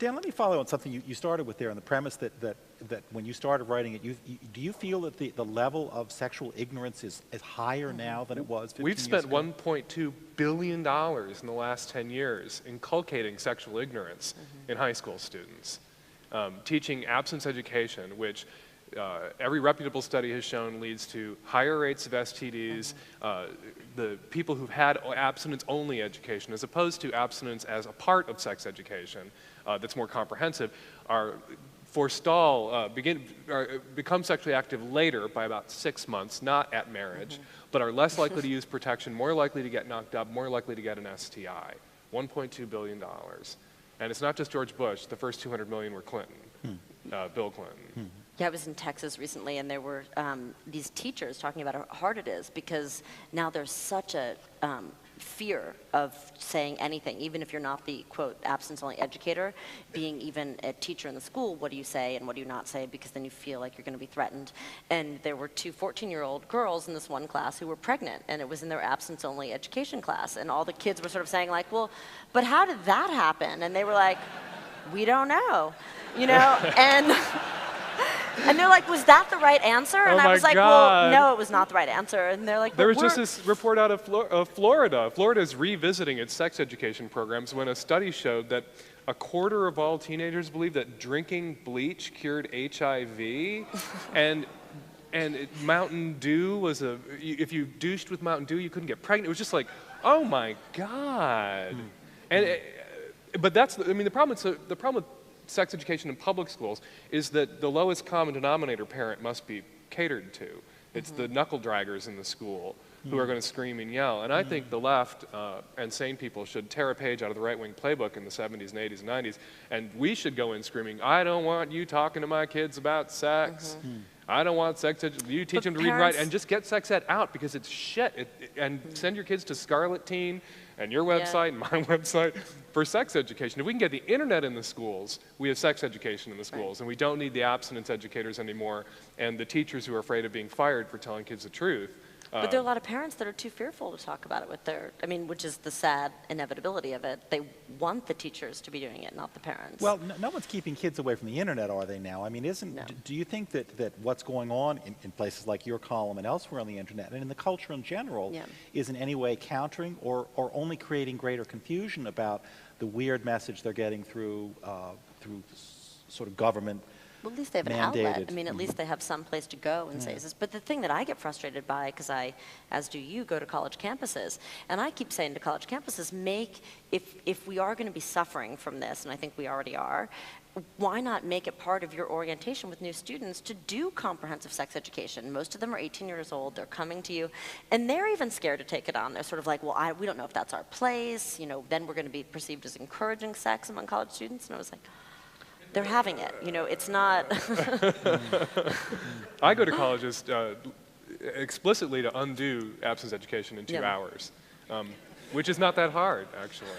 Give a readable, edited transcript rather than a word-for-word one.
Dan, let me follow on something you started with there, on the premise that when you started writing it, do you feel that the level of sexual ignorance is higher now than it was 15 We've years spent ago? $1.2 billion in the last 10 years inculcating sexual ignorance in high school students, teaching abstinence education, which every reputable study has shown leads to higher rates of STDs. The people who've had abstinence-only education, as opposed to abstinence as a part of sex education that's more comprehensive, become sexually active later by about 6 months, not at marriage, but are less likely to use protection, more likely to get knocked up, more likely to get an STI. $1.2 billion. And it's not just George Bush. The first 200 million were Clinton, Bill Clinton. Yeah, I was in Texas recently, and there were these teachers talking about how hard it is because now there's such a fear of saying anything, even if you're not the, quote, abstinence-only educator, being even a teacher in the school, what do you say and what do you not say, because then you feel like you're going to be threatened. And there were two 14-year-old girls in this one class who were pregnant, and it was in their abstinence-only education class, and all the kids were sort of saying like, well, but how did that happen? And they were like, we don't know, you know, and they're like, was that the right answer? And I was like, well, no, it was not the right answer. And they're like, there was just this report out of Florida. Florida is revisiting its sex education programs when a study showed that a quarter of all teenagers believe that drinking bleach cured HIV, and Mountain Dew was if you douched with Mountain Dew, you couldn't get pregnant. It was just like, oh my God. But that's, I mean, the problem with sex education in public schools is that the lowest common denominator parent must be catered to. It's the knuckle draggers in the school who are going to scream and yell. And I think the left and sane people should tear a page out of the right-wing playbook in the 70s and 80s and 90s, and we should go in screaming, I don't want you talking to my kids about sex. I don't want sex ed. You teach them to read and write, and just get sex ed out because it's shit. And send your kids to Scarlet Teen and your website and my website for sex education. If we can get the internet in the schools, we have sex education in the schools, and we don't need the abstinence educators anymore and the teachers who are afraid of being fired for telling kids the truth. But there are a lot of parents that are too fearful to talk about it with their, I mean, which is the sad inevitability of it. They want the teachers to be doing it, not the parents. Well, no one's keeping kids away from the internet, are they now? I mean, do you think that what's going on in places like your column and elsewhere on the internet and in the culture in general is in any way countering or only creating greater confusion about the weird message they're getting through sort of government well, at least they have an outlet. I mean, at least they have some place to go and say this. But the thing that I get frustrated by, because I, as do you, go to college campuses, and I keep saying to college campuses, if we are going to be suffering from this, and I think we already are, why not make it part of your orientation with new students to do comprehensive sex education? Most of them are 18 years old, they're coming to you, and they're even scared to take it on. They're sort of like, well, we don't know if that's our place, you know, then we're going to be perceived as encouraging sex among college students, and I was like, they're having it, you know, it's not. I go to colleges explicitly to undo abstinence education in 2 hours, which is not that hard, actually.